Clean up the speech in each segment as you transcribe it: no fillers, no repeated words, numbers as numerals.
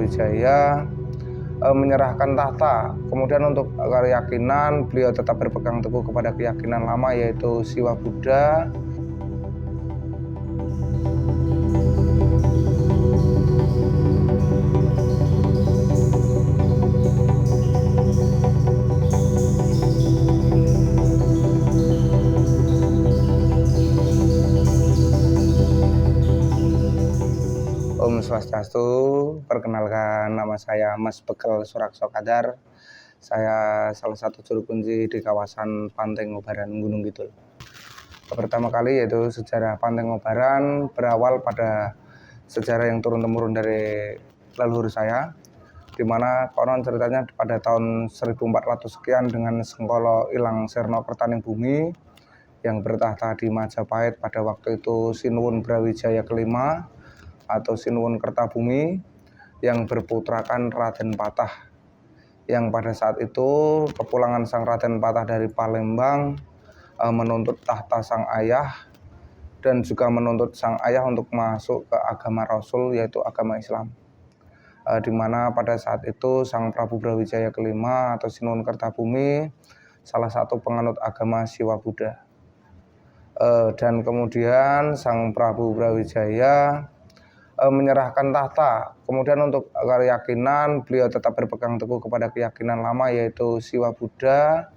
Brawijaya menyerahkan tahta. Kemudian untuk keyakinan, beliau tetap berpegang teguh kepada keyakinan lama, yaitu Siwa Buddha. Om Swastiastu, perkenalkan nama saya Mas Bekel Surakso Kadar. Saya salah satu juru kunci di kawasan Pantai Ngobaran Gunung Kidul. Pertama kali yaitu sejarah Pantai Ngobaran berawal pada sejarah yang turun-temurun dari leluhur saya, di mana konon ceritanya pada tahun 1400 sekian dengan Sengkolo Ilang Sirna Kertaning Bumi yang bertahta di Majapahit pada waktu itu Sinuwun Brawijaya kelima atau Sinuwun Kertabumi yang berputrakan Raden Patah, yang pada saat itu kepulangan sang Raden Patah dari Palembang menuntut tahta sang ayah dan juga menuntut sang ayah untuk masuk ke agama Rasul, yaitu agama Islam, di mana pada saat itu sang Prabu Brawijaya kelima atau Sinuwun Kertabumi salah satu penganut agama Siwa Buddha, dan kemudian sang Prabu Brawijaya menyerahkan tahta. Kemudian untuk keyakinan, beliau tetap berpegang teguh kepada keyakinan lama, yaitu Siwa Buddha.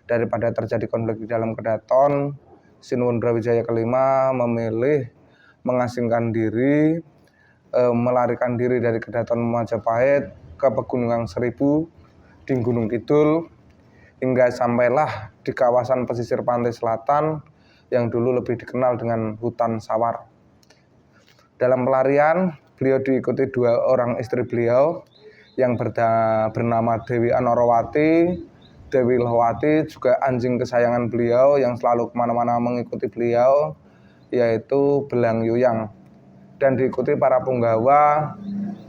Daripada terjadi konflik di dalam kedaton, Sinuwun Brawijaya kelima memilih mengasingkan diri, melarikan diri dari kedaton Majapahit ke Pegunungan Seribu di Gunung Kidul, hingga sampailah di kawasan pesisir pantai selatan yang dulu lebih dikenal dengan Hutan Sawar. Dalam pelarian, beliau diikuti dua orang istri beliau yang bernama Dewi Anorawati, Dewi Lohwati, juga anjing kesayangan beliau yang selalu kemana-mana mengikuti beliau, yaitu Belang Yuyang. Dan diikuti para punggawa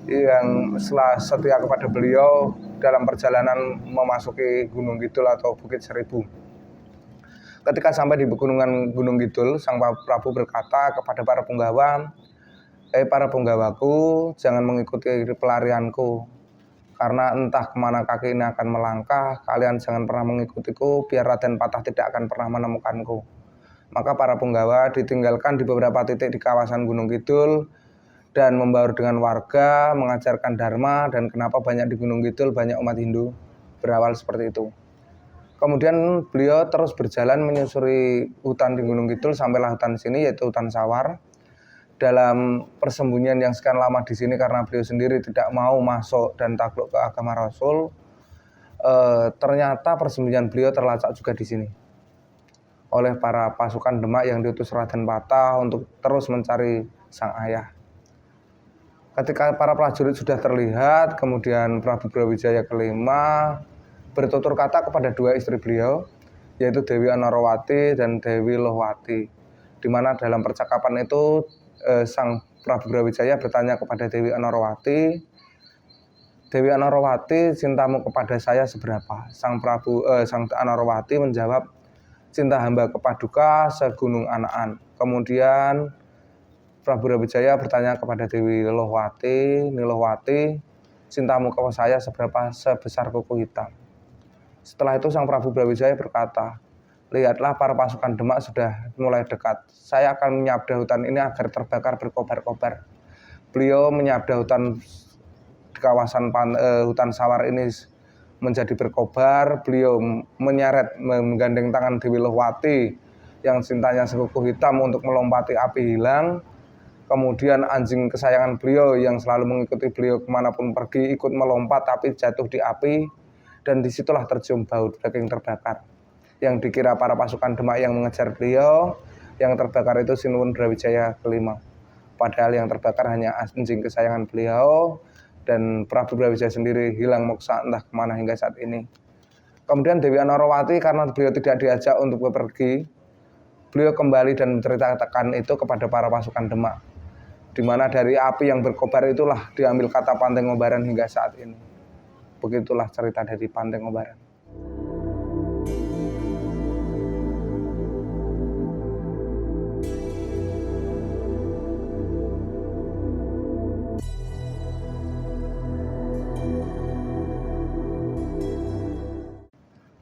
yang setia kepada beliau dalam perjalanan memasuki Gunung Kidul atau Bukit Seribu. Ketika sampai di pegunungan Gunung Kidul, sang Prabu berkata kepada para punggawa, para punggawaku, jangan mengikuti pelarianku, karena entah kemana kaki ini akan melangkah, kalian jangan pernah mengikutiku, biar Raden Patah tidak akan pernah menemukanku. Maka para punggawa ditinggalkan di beberapa titik di kawasan Gunung Kidul dan membaur dengan warga, mengajarkan dharma, dan kenapa banyak di Gunung Kidul banyak umat Hindu, berawal seperti itu. Kemudian beliau terus berjalan menyusuri hutan di Gunung Kidul sampailah hutan sini, yaitu Hutan Sawar. Dalam persembunyian yang sekian lama di sini karena beliau sendiri tidak mau masuk dan takluk ke agama Rasul, ternyata persembunyian beliau terlacak juga di sini oleh para pasukan Demak yang diutus Raden Patah untuk terus mencari sang ayah. Ketika para prajurit sudah terlihat, kemudian Prabu Brawijaya kelima bertutur kata kepada dua istri beliau, yaitu Dewi Anorawati dan Dewi Lohwati, di mana dalam percakapan itu sang Prabu Brawijaya bertanya kepada Dewi Anorawati, Dewi Anorawati, cintamu kepada saya seberapa? Sang Anorawati menjawab, cinta hamba kepaduka segunung Anaan. Kemudian Prabu Brawijaya bertanya kepada Dewi Lohwati, Nilohwati, cintamu kepada saya seberapa? Sebesar kuku hitam. Setelah itu sang Prabu Brawijaya berkata, lihatlah para pasukan Demak sudah mulai dekat. Saya akan menyabda hutan ini agar terbakar berkobar-kobar. Beliau menyabda hutan di kawasan Hutan Sawar ini menjadi berkobar. Beliau menyeret, menggandeng tangan Dewi Lohwati yang cintanya sekuku hitam untuk melompati api hilang. Kemudian anjing kesayangan beliau yang selalu mengikuti beliau kemanapun pergi ikut melompat tapi jatuh di api. Dan disitulah tercium bau daging terbakar. Yang dikira para pasukan Demak yang mengejar beliau, yang terbakar itu Sinuwun Brawijaya kelima. Padahal yang terbakar hanya anjing kesayangan beliau, dan Prabu Brawijaya sendiri hilang moksa entah kemana hingga saat ini. Kemudian Dewi Anorawati karena beliau tidak diajak untuk pergi, beliau kembali dan menceritakan itu kepada para pasukan Demak, di mana dari api yang berkobar itulah diambil kata Pantai Ngobaran hingga saat ini. Begitulah cerita dari Pantai Ngobaran.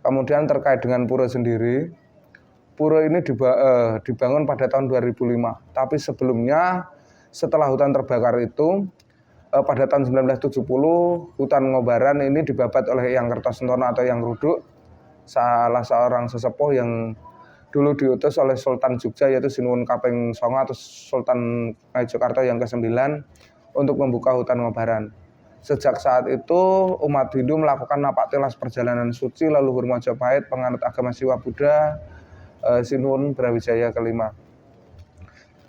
Kemudian terkait dengan pura sendiri, pura ini dibangun pada tahun 2005. Tapi sebelumnya setelah hutan terbakar itu pada tahun 1970 hutan Ngobaran ini dibabat oleh Eyang Kertosentono atau Eyang Ruduk, salah seorang sesepuh yang dulu diutus oleh Sultan Jogja yaitu Sinuwun Kaping Songo atau Sultan Ngayogyakarta yang ke-9 untuk membuka hutan Ngobaran. Sejak saat itu umat Hindu melakukan napak tilas perjalanan suci leluhur Majapahit penganut agama Siwa Buddha Sinuwun Brawijaya kelima.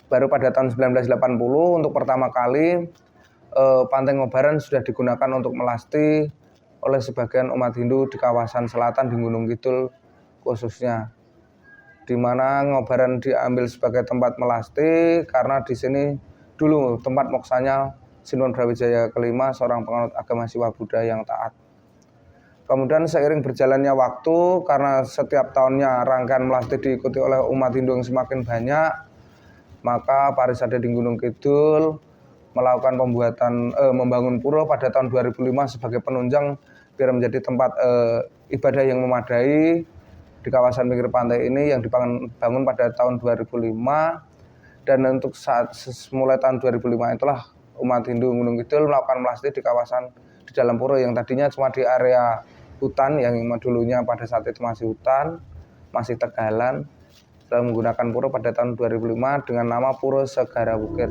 Baru pada tahun 1980 untuk pertama kali Pantai Ngobaran sudah digunakan untuk melasti oleh sebagian umat Hindu di kawasan selatan di Gunung Kidul khususnya, di mana Ngobaran diambil sebagai tempat melasti karena di sini dulu tempat moksanya Sinuwun Brawijaya kelima, seorang penganut agama Siwa Buddha yang taat. Kemudian seiring berjalannya waktu, karena setiap tahunnya rangkaian melasti diikuti oleh umat Hindu yang semakin banyak, maka Parisade di Gunung Kidul melakukan membangun pura pada tahun 2005 sebagai penunjang biar menjadi tempat ibadah yang memadai di kawasan pinggir pantai ini yang dibangun pada tahun 2005. Dan untuk saat mulai tahun 2005 itulah umat Hindu Gunung Kidul melakukan melasti di kawasan di dalam pura yang tadinya cuma di area hutan yang dulunya pada saat itu masih hutan, masih tegalan, telah menggunakan pura pada tahun 2005 dengan nama Pura Segara Wukir.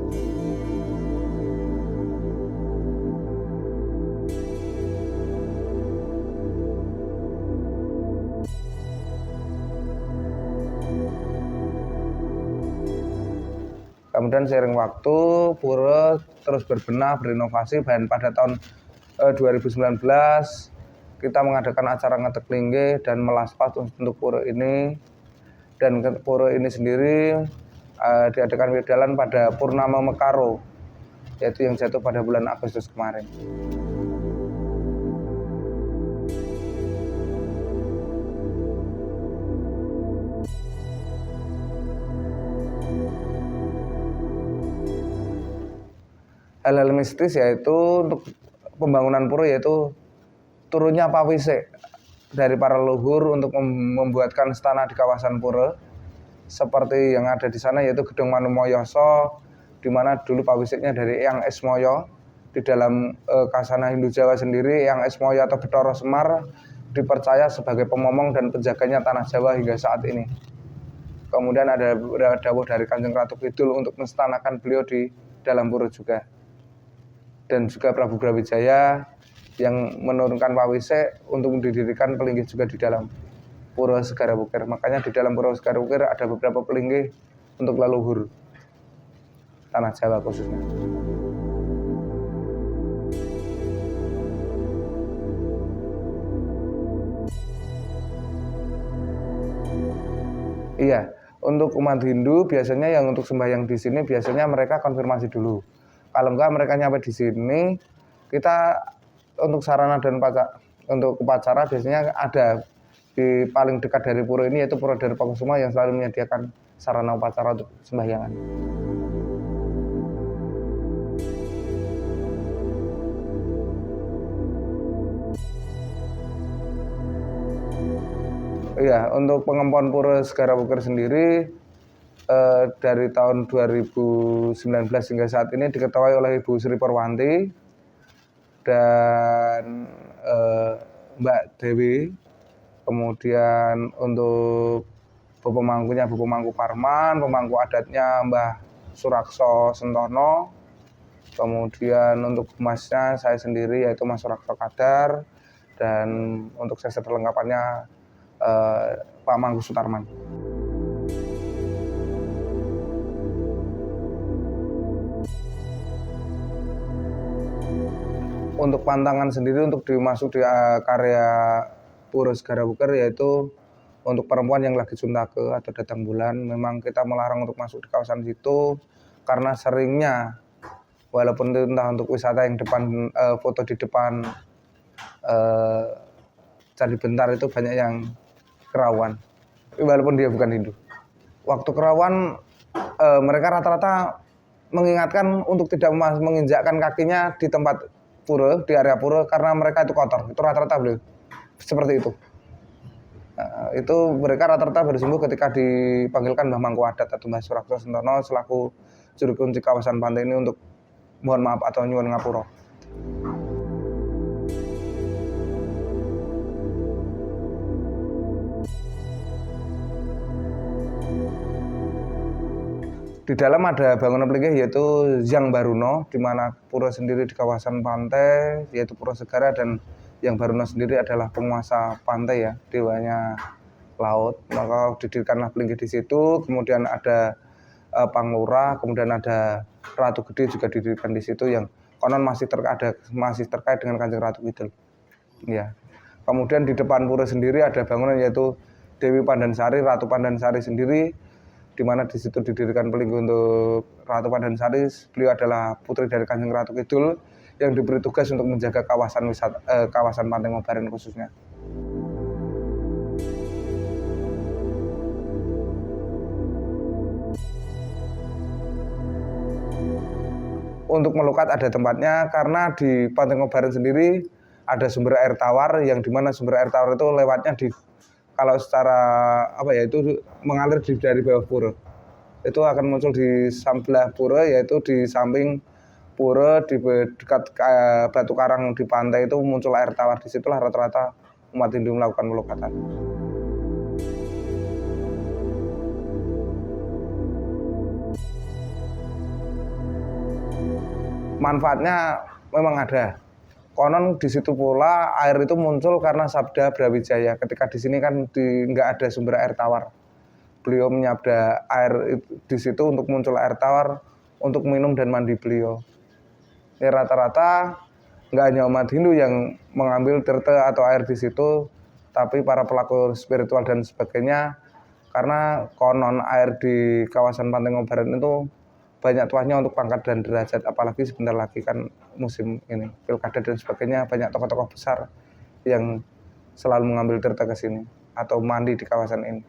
Kemudian seiring waktu, pura terus berbenah, berinovasi, dan pada tahun 2019 kita mengadakan acara ngetek linggih dan melaspat untuk pura ini. Dan pura ini sendiri diadakan widalan pada Purnama Mekaro, yaitu yang jatuh pada bulan Agustus kemarin. Hal-hal mistis yaitu untuk pembangunan pura yaitu turunnya pawise dari para leluhur untuk membuatkan istana di kawasan pura seperti yang ada di sana yaitu Gedung Manumoyoso, di mana dulu pawisiknya dari Eyang Esmoyo. Di dalam kasana Hindu Jawa sendiri, Eyang Esmoyo atau Bathara Semar dipercaya sebagai pemomong dan penjaganya tanah Jawa hingga saat ini. Kemudian ada dawuh dari Kanjeng Ratu Kidul untuk menstanakan beliau di dalam pura juga. Dan juga Prabu Brawijaya yang menurunkan pawise untuk didirikan pelinggih juga di dalam Pura Segara Wukir. Makanya di dalam Pura Segara Wukir ada beberapa pelinggih untuk leluhur tanah Jawa khususnya. Iya, untuk umat Hindu biasanya yang untuk sembahyang di sini biasanya mereka konfirmasi dulu. Kalau enggak mereka nyampe di sini, kita untuk sarana dan untuk upacara biasanya ada di paling dekat dari pura ini yaitu Pura Darpakusuma yang selalu menyediakan sarana upacara untuk sembahyangan. Iya, untuk pengempon Pura Segara Wukir sendiri dari tahun 2019 hingga saat ini diketahui oleh Ibu Sri Purwanti dan Mbak Dewi. Kemudian untuk pemangkunya Bu Pemangku Parman, pemangku adatnya Mbah Surakso Sentono. Kemudian untuk humasnya saya sendiri yaitu Mas Surakso Kadar, dan untuk sesi perlengkapannya Pak Mangku Sutarman. Untuk pantangan sendiri untuk dimasuk di karya Pura Segara Wukir yaitu untuk perempuan yang lagi suntake atau datang bulan, memang kita melarang untuk masuk di kawasan situ karena seringnya walaupun itu entah untuk wisata yang depan foto di depan Candi Bentar itu banyak yang kerawan walaupun dia bukan Hindu. Waktu kerawan mereka rata-rata mengingatkan untuk tidak menginjakkan kakinya di tempat pura, di area pura karena mereka itu kotor. Itu rata-rata beliau seperti itu. Itu mereka rata-rata baru sembuh ketika dipanggilkan Mbah Mangku Adat atau Mbah Surakso Sentono selaku juru kunci kawasan pantai ini untuk mohon maaf atau nyuwun ngapura. Di dalam ada bangunan pelinggih yaitu Yang Baruno, di mana pura sendiri di kawasan pantai yaitu Pura Segara, dan Yang Baruno sendiri adalah penguasa pantai ya, dewanya laut. Maka didirikanlah pelinggih di situ. Kemudian ada Panglura, kemudian ada Ratu Gede juga didirikan di situ yang konon masih terkait dengan Kanjeng Ratu Kidul. Ya. Kemudian di depan pura sendiri ada bangunan yaitu Dewi Pandansari, Ratu Pandansari sendiri, di mana di situ didirikan pelinggih untuk Ratu Pandansari. Beliau adalah putri dari Kanjeng Ratu Kidul yang diberi tugas untuk menjaga kawasan Pantai Ngobaran khususnya. Untuk melukat ada tempatnya, karena di Pantai Ngobaran sendiri ada sumber air tawar, yang dimana sumber air tawar itu lewatnya kalau secara itu mengalir dari bawah pura. Itu akan muncul di sebelah pura, yaitu di samping pura di dekat batu karang di pantai itu muncul air tawar. Disitulah rata-rata umat Hindu melakukan pelukatan. Manfaatnya memang ada. Konon di situ pula air itu muncul karena Sabda Brawijaya. Ketika di sini kan nggak ada sumber air tawar. Beliau menyabda air di situ untuk muncul air tawar untuk minum dan mandi beliau. Ya, rata-rata nggak hanya umat Hindu yang mengambil tirta atau air di situ, tapi para pelaku spiritual dan sebagainya. Karena konon air di kawasan Pantai Ngobaran itu banyak tuahnya untuk pangkat dan derajat, apalagi sebentar lagi kan musim ini pilkada dan sebagainya, banyak tokoh-tokoh besar yang selalu mengambil tirta ke sini atau mandi di kawasan ini.